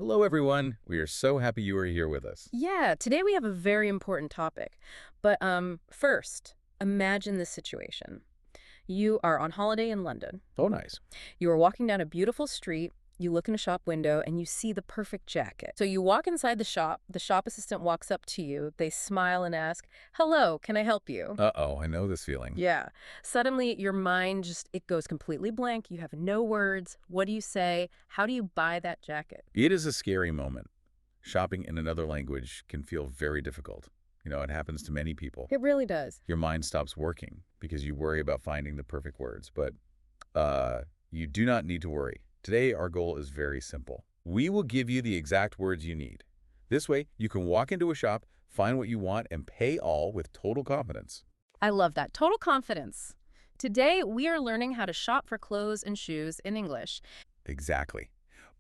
Hello, everyone. We are so happy you are here with us. Yeah, today we have a very important topic. But first, imagine this situation. You are on holiday in London. Oh, nice. You are walking down a beautiful street. You look in a shop window and you see the perfect jacket. So you walk inside the shop assistant walks up to you, they smile and ask, "Hello, can I help you?" Uh-oh, I know this feeling. Yeah. Suddenly your mind it goes completely blank. You have no words. What do you say? How do you buy that jacket? It is a scary moment. Shopping in another language can feel very difficult. It happens to many people. It really does. Your mind stops working because you worry about finding the perfect words. But you do not need to worry. Today, our goal is very simple. We will give you the exact words you need. This way, you can walk into a shop, find what you want, and pay all with total confidence. I love that. Total confidence. Today, we are learning how to shop for clothes and shoes in English. Exactly.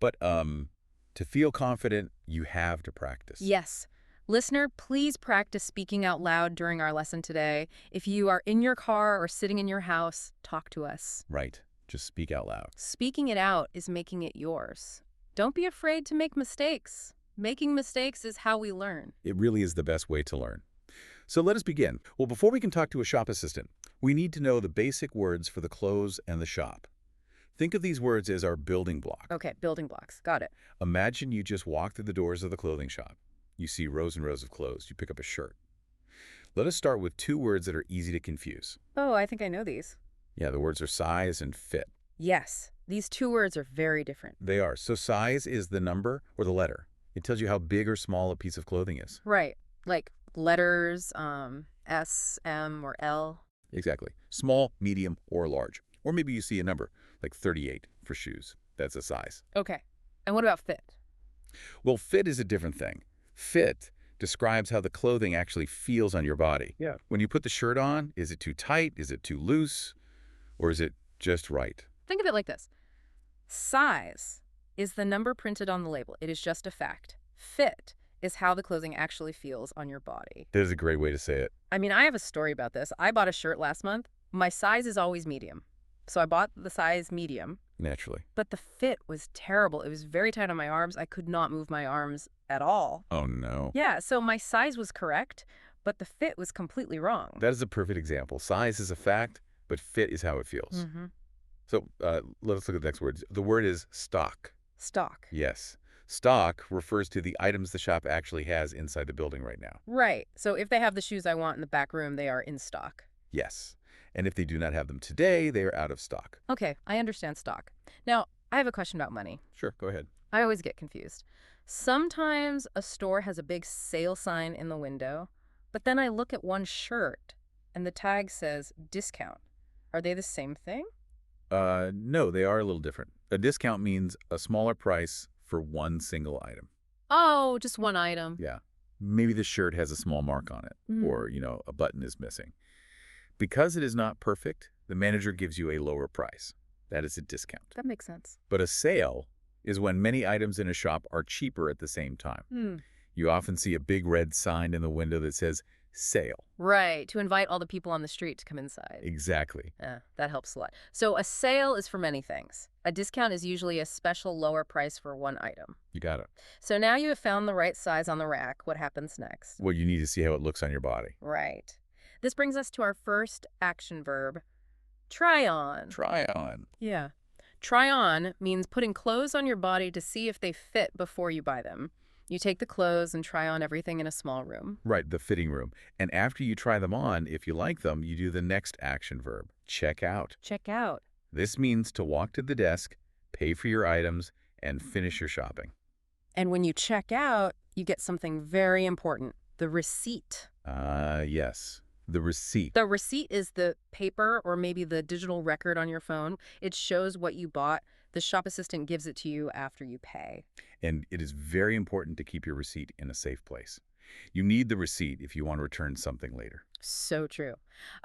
But to feel confident, you have to practice. Yes. Listener, please practice speaking out loud during our lesson today. If you are in your car or sitting in your house, talk to us. Right. Just speak out loud. Speaking it out is making it yours. Don't be afraid to make mistakes. Making mistakes is how we learn. It really is the best way to learn. So let us begin. Well, before we can talk to a shop assistant, we need to know the basic words for the clothes and the shop. Think of these words as our building block. Okay, building blocks. Got it. Imagine you just walk through the doors of the clothing shop. You see rows and rows of clothes. You pick up a shirt. Let us start with two words that are easy to confuse. Oh, I think I know these. Yeah, the words are size and fit. Yes, these two words are very different. They are. So size is the number or the letter. It tells you how big or small a piece of clothing is. Right. Like letters, S, M, or L. Exactly. Small, medium, or large. Or maybe you see a number, like 38 for shoes. That's a size. Okay. And what about fit? Well, fit is a different thing. Fit describes how the clothing actually feels on your body. Yeah. When you put the shirt on, is it too tight? Is it too loose? Or is it just right? Think of it like this. Size is the number printed on the label. It is just a fact. Fit is how the clothing actually feels on your body. That is a great way to say it. I mean, I have a story about this. I bought a shirt last month. My size is always medium. So I bought the size medium, Naturally. but the fit was terrible. It was very tight on my arms. I could not move my arms at all. Oh, no. Yeah, so my size was correct, but the fit was completely wrong. That is a perfect example. Size is a fact, but fit is how it feels. Mm-hmm. So let us look at the next word. The word is stock. Stock. Yes. Stock refers to the items the shop actually has inside the building right now. Right. So if they have the shoes I want in the back room, they are in stock. Yes. And if they do not have them today, they are out of stock. Okay, I understand stock. Now, I have a question about money. Sure, go ahead. I always get confused. Sometimes a store has a big sale sign in the window, but then I look at one shirt and the tag says discount. Are they the same thing? No, they are a little different. A discount means a smaller price for one single item. Oh, just one item. Yeah. Maybe the shirt has a small mark on it, Mhm. or, a button is missing. Because it is not perfect, the manager gives you a lower price. That is a discount. That makes sense. But a sale is when many items in a shop are cheaper at the same time. You often see a big red sign in the window that says sale. Right, to invite all the people on the street to come inside. Exactly. Yeah, that helps a lot. So a sale is for many things. A discount is usually a special lower price for one item. You got it. So now you have found the right size on the rack. What happens next? Well, you need to see how it looks on your body. Right. This brings us to our first action verb, try on. Try on. Yeah. Try on means putting clothes on your body to see if they fit before you buy them. You take the clothes and try on everything in a small room. Right, the fitting room. And after you try them on, if you like them, you do the next action verb, check out. Check out. This means to walk to the desk, pay for your items, and finish your shopping. And when you check out, you get something very important, the receipt. Yes, the receipt. The receipt is the paper or maybe the digital record on your phone. It shows what you bought. The shop assistant gives it to you after you pay. And it is very important to keep your receipt in a safe place. You need the receipt if you want to return something later. So true.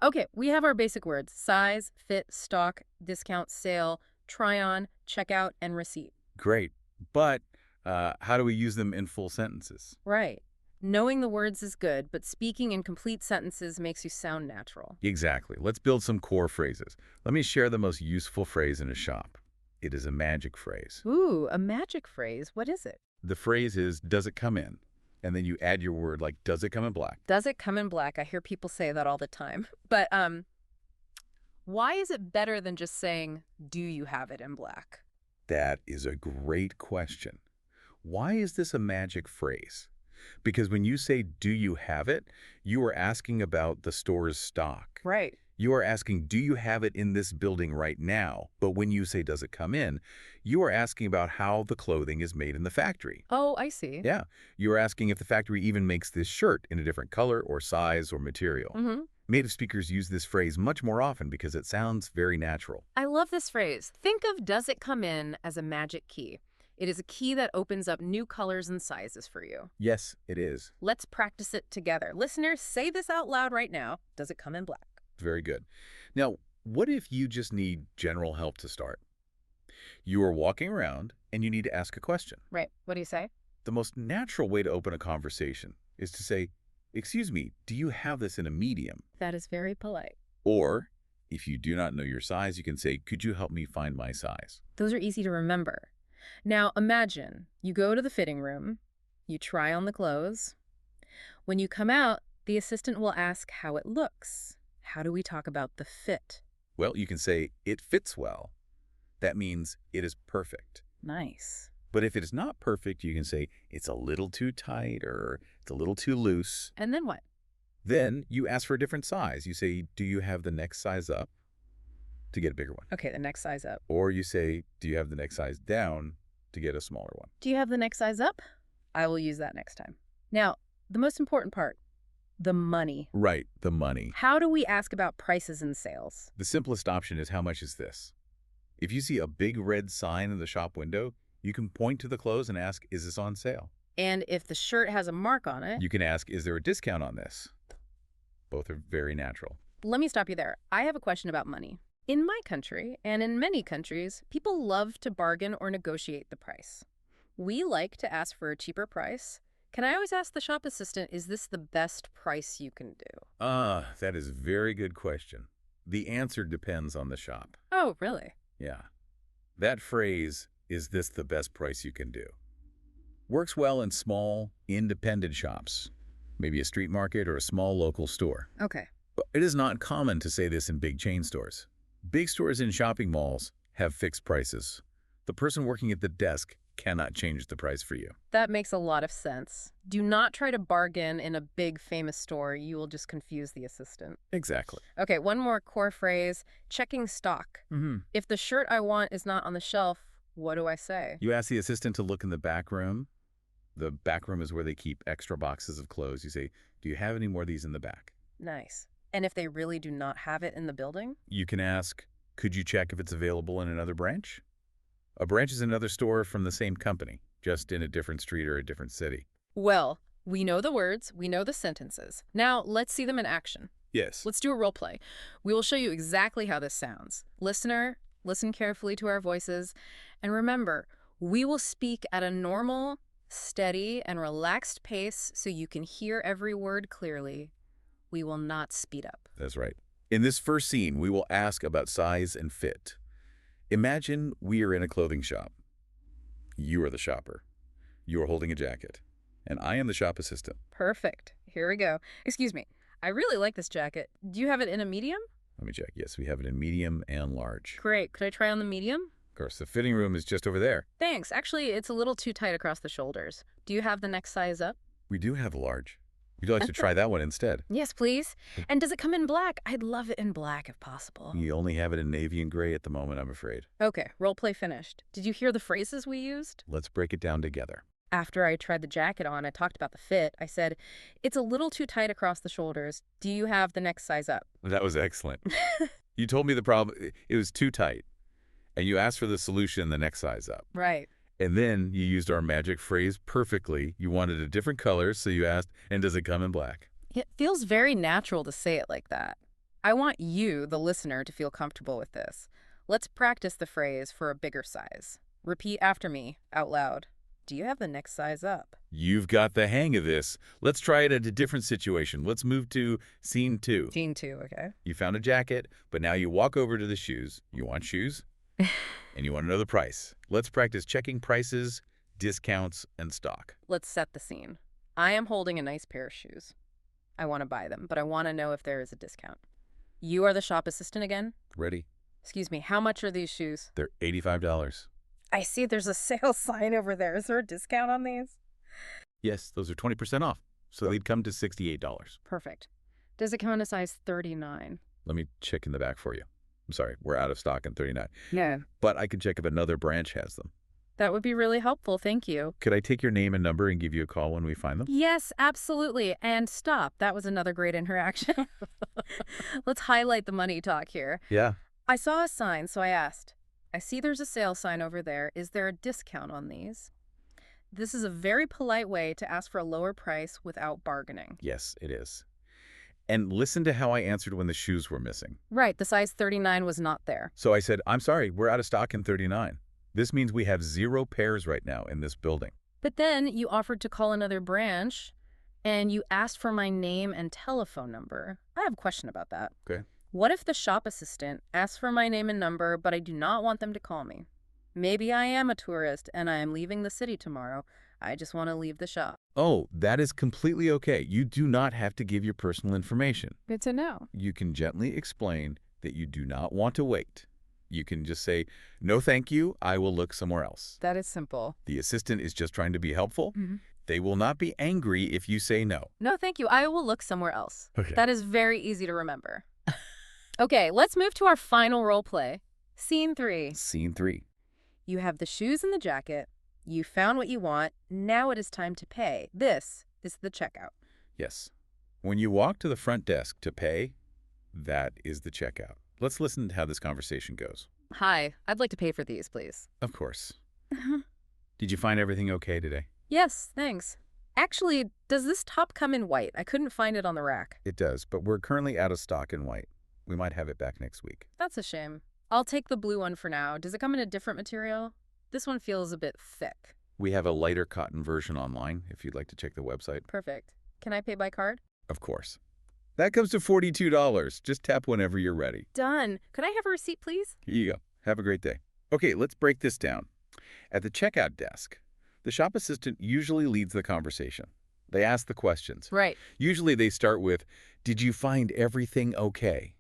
Okay, we have our basic words: size, fit, stock, discount, sale, try on, checkout, and receipt. Great. But how do we use them in full sentences? Right. Knowing the words is good, but speaking in complete sentences makes you sound natural. Exactly. Let's build some core phrases. Let me share the most useful phrase in a shop. It is a magic phrase. Ooh, a magic phrase. What is it? The phrase is, does it come in? And then you add your word like, does it come in black? Does it come in black? I hear people say that all the time. But why is it better than just saying, do you have it in black? That is a great question. Why is this a magic phrase? Because when you say, do you have it, you are asking about the store's stock. Right. You are asking, do you have it in this building right now? But when you say, does it come in, you are asking about how the clothing is made in the factory. Oh, I see. Yeah, you are asking if the factory even makes this shirt in a different color or size or material. Mm-hmm. Native speakers use this phrase much more often because it sounds very natural. I love this phrase. Think of does it come in as a magic key. It is a key that opens up new colors and sizes for you. Yes, it is. Let's practice it together. Listeners, say this out loud right now. Does it come in black? Very good. Now, what if you just need general help to start? You are walking around and you need to ask a question. Right. What do you say? The most natural way to open a conversation is to say, excuse me, do you have this in a medium? That is very polite. Or, if you do not know your size, you can say, could you help me find my size? Those are easy to remember. Now, imagine you go to the fitting room, you try on the clothes. When you come out, the assistant will ask how it looks. How do we talk about the fit? Well, you can say, it fits well. That means it is perfect. Nice. But if it is not perfect, you can say, it's a little too tight or it's a little too loose. And then what? Then you ask for a different size. You say, do you have the next size up to get a bigger one? Okay, the next size up. Or you say, do you have the next size down to get a smaller one? Do you have the next size up? I will use that next time. Now, the most important part, the money. Right, the money. How do we ask about prices and sales? The simplest option is, how much is this? If you see a big red sign in the shop window, you can point to the clothes and ask, is this on sale? And if the shirt has a mark on it, You can ask, is there a discount on this? Both are very natural. let me stop you there. I have a question about money. In my country, and in many countries, people love to bargain or negotiate the price. We like to ask for a cheaper price. Can I always ask the shop assistant, is this the best price you can do? That is a very good question. The answer depends on the shop. Oh, really? Yeah. That phrase, is this the best price you can do, works well in small, independent shops, maybe a street market or a small local store. Okay. But it is not common to say this in big chain stores. Big stores in shopping malls have fixed prices. The person working at the desk cannot change the price for you. That makes a lot of sense. Do not try to bargain in a big famous store. You will just confuse the assistant. Exactly. Okay, one more core phrase, checking stock. Mm-hmm. If the shirt I want is not on the shelf, what do I say? You ask the assistant to look in the back room. The back room is where they keep extra boxes of clothes. You say, do you have any more of these in the back? Nice. And if they really do not have it in the building? You can ask, could you check if it's available in another branch? A branch is another store from the same company, just in a different street or a different city. Well, we know the words, we know the sentences. Now, let's see them in action. Yes. Let's do a role play. We will show you exactly how this sounds. Listener, listen carefully to our voices. And remember, we will speak at a normal, steady, and relaxed pace so you can hear every word clearly. We will not speed up. That's right. In this first scene, we will ask about size and fit. Imagine we are in a clothing shop. You are the shopper. You are holding a jacket. And I am the shop assistant. Perfect. Here we go. Excuse me. I really like this jacket. Do you have it in a medium? Let me check. Yes, we have it in medium and large. Great. Could I try on the medium? Of course, the fitting room is just over there. Thanks. Actually, it's a little too tight across the shoulders. Do you have the next size up? We do have a large. Would you like to try that one instead? Yes, please. And does it come in black? I'd love it in black if possible. You only have it in navy and gray at the moment, I'm afraid. Okay, role play finished. Did you hear the phrases we used? Let's break it down together. After I tried the jacket on, I talked about the fit. I said, it's a little too tight across the shoulders. Do you have the next size up? That was excellent. You told me the problem, it was too tight. And you asked for the solution, the next size up. Right. And then you used our magic phrase perfectly. You wanted a different color, so you asked, and does it come in black? It feels very natural to say it like that. I want you, the listener, to feel comfortable with this. Let's practice the phrase for a bigger size. Repeat after me, out loud. Do you have the next size up? You've got the hang of this. Let's try it at a different situation. Let's move to scene 2. Scene 2, okay. You found a jacket, but now you walk over to the shoes. You want shoes? And you want to know the price. Let's practice checking prices discounts, and stock. Let's set the scene. I am holding a nice pair of shoes. I want to buy them, but I want to know if there is a discount. You are the shop assistant again? Ready? Excuse me, how much are these shoes? They're $85. I see there's a sale sign over there. Is there a discount on these? Yes, those are 20% off, so they'd come to $68. Perfect. Does it come in a size 39? Let me check in the back for you. I'm sorry, we're out of stock in 39. No. But I can check if another branch has them. That would be really helpful, thank you. Could I take your name and number and give you a call when we find them? Yes, absolutely. And stop. That was another great interaction. Let's highlight the money talk here. Yeah. I saw a sign, so I asked. I see there's a sale sign over there. Is there a discount on these? This is a very polite way to ask for a lower price without bargaining. Yes, it is. And listen to how I answered when the shoes were missing. Right, the size 39 was not there. So I said, I'm sorry, we're out of stock in 39. This means we have 0 pairs right now in this building. But then you offered to call another branch, and you asked for my name and telephone number. I have a question about that. Okay. What if the shop assistant asks for my name and number, but I do not want them to call me? Maybe I am a tourist and I am leaving the city tomorrow. I just want to leave the shop. Oh, that is completely okay. You do not have to give your personal information. Good to know. You can gently explain that you do not want to wait. You can just say, no thank you, I will look somewhere else. That is simple. The assistant is just trying to be helpful. Mm-hmm. They will not be angry if you say no. No, thank you. I will look somewhere else. Okay. That is very easy to remember. Okay, let's move to our final role play. Scene 3. Scene 3. You have the shoes and the jacket. You found what you want. Now it is time to pay. This is the checkout. Yes. When you walk to the front desk to pay, that is the checkout. Let's listen to how this conversation goes. Hi, I'd like to pay for these, please. Of course. Did you find everything okay today? Yes, thanks. Actually, does this top come in white? I couldn't find it on the rack. It does, but we're currently out of stock in white. We might have it back next week. That's a shame. I'll take the blue one for now. Does it come in a different material? This one feels a bit thick. We have a lighter cotton version online, if you'd like to check the website. Perfect. Can I pay by card? Of course. That comes to $42. Just tap whenever you're ready. Done. Could I have a receipt, please? Here you go. Have a great day. Okay, let's break this down. At the checkout desk, the shop assistant usually leads the conversation. They ask the questions. Right. Usually they start with, did you find everything okay?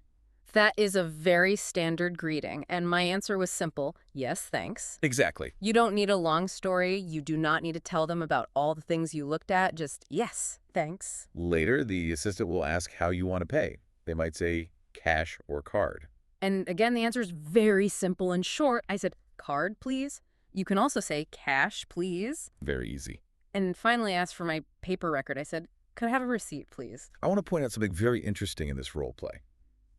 That is a very standard greeting, and my answer was simple, yes, thanks. Exactly. You don't need a long story. You do not need to tell them about all the things you looked at. Just, yes, thanks. Later, the assistant will ask how you want to pay. They might say cash or card. And again, the answer is very simple and short. I said, card, please. You can also say cash, please. Very easy. And finally asked for my paper record. I said, could I have a receipt, please? I want to point out something very interesting in this role play.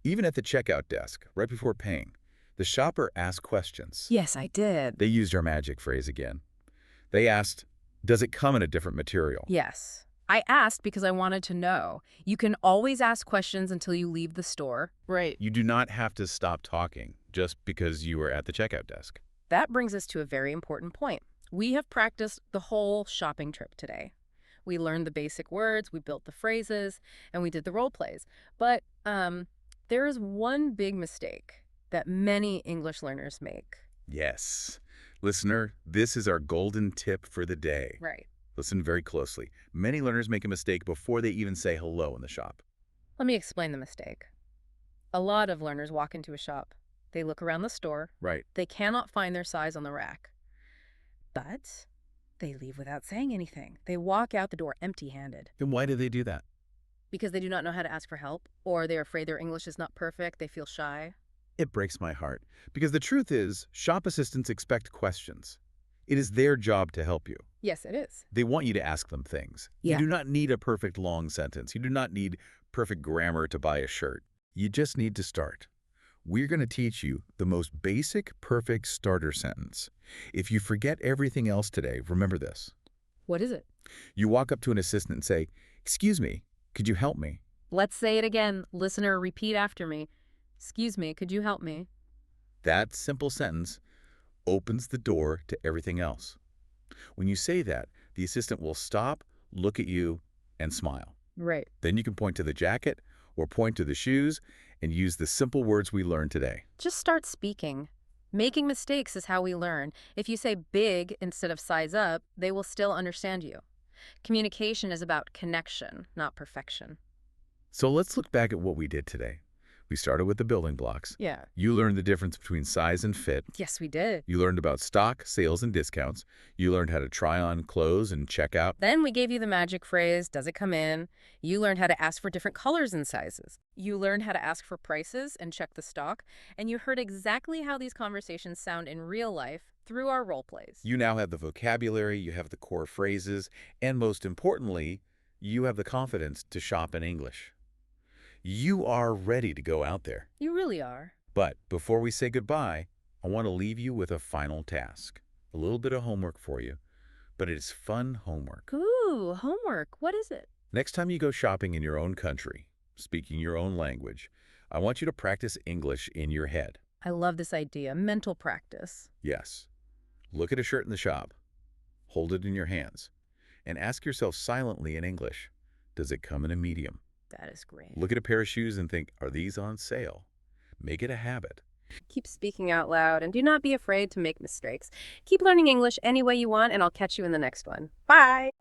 Even at the checkout desk, right before paying, the shopper asked questions. Yes, I did. They used our magic phrase again. They asked, does it come in a different material? Yes. I asked because I wanted to know. You can always ask questions until you leave the store. Right. You do not have to stop talking just because you are at the checkout desk. That brings us to a very important point. We have practiced the whole shopping trip today. We learned the basic words, we built the phrases, and we did the role plays. But there is one big mistake that many English learners make. Yes. Listener, this is our golden tip for the day. Right. Listen very closely. Many learners make a mistake before they even say hello in the shop. Let me explain the mistake. A lot of learners walk into a shop. They look around the store. Right. They cannot find their size on the rack. But they leave without saying anything. They walk out the door empty-handed. Then why do they do that? Because they do not know how to ask for help, or they're afraid their English is not perfect, they feel shy. It breaks my heart. Because the truth is, shop assistants expect questions. It is their job to help you. Yes, it is. They want you to ask them things. Yeah. You do not need a perfect long sentence. You do not need perfect grammar to buy a shirt. You just need to start. We're going to teach you the most basic, perfect starter sentence. If you forget everything else today, remember this. What is it? You walk up to an assistant and say, "Excuse me, could you help me?" Let's say it again. Listener, repeat after me. Excuse me, could you help me? That simple sentence opens the door to everything else. When you say that, the assistant will stop, look at you, and smile. Right. Then you can point to the jacket or point to the shoes and use the simple words we learned today. Just start speaking. Making mistakes is how we learn. If you say big instead of size up, they will still understand you. Communication is about connection, not perfection. So let's look back at what we did today. We started with the building blocks. Yeah. You learned the difference between size and fit. Yes, we did. You learned about stock, sales, and discounts. You learned how to try on clothes and check out. Then we gave you the magic phrase, does it come in? You learned how to ask for different colors and sizes. You learned how to ask for prices and check the stock. And you heard exactly how these conversations sound in real life through our role plays. You now have the vocabulary, you have the core phrases, and most importantly, you have the confidence to shop in English. You are ready to go out there. You really are. But before we say goodbye, I want to leave you with a final task. A little bit of homework for you, but it's fun homework. Ooh, homework. What is it? Next time you go shopping in your own country, speaking your own language, I want you to practice English in your head. I love this idea. Mental practice. Yes. Look at a shirt in the shop, hold it in your hands, and ask yourself silently in English, does it come in a medium? That is great. Look at a pair of shoes and think, are these on sale? Make it a habit. Keep speaking out loud and do not be afraid to make mistakes. Keep learning English any way you want, and I'll catch you in the next one. Bye!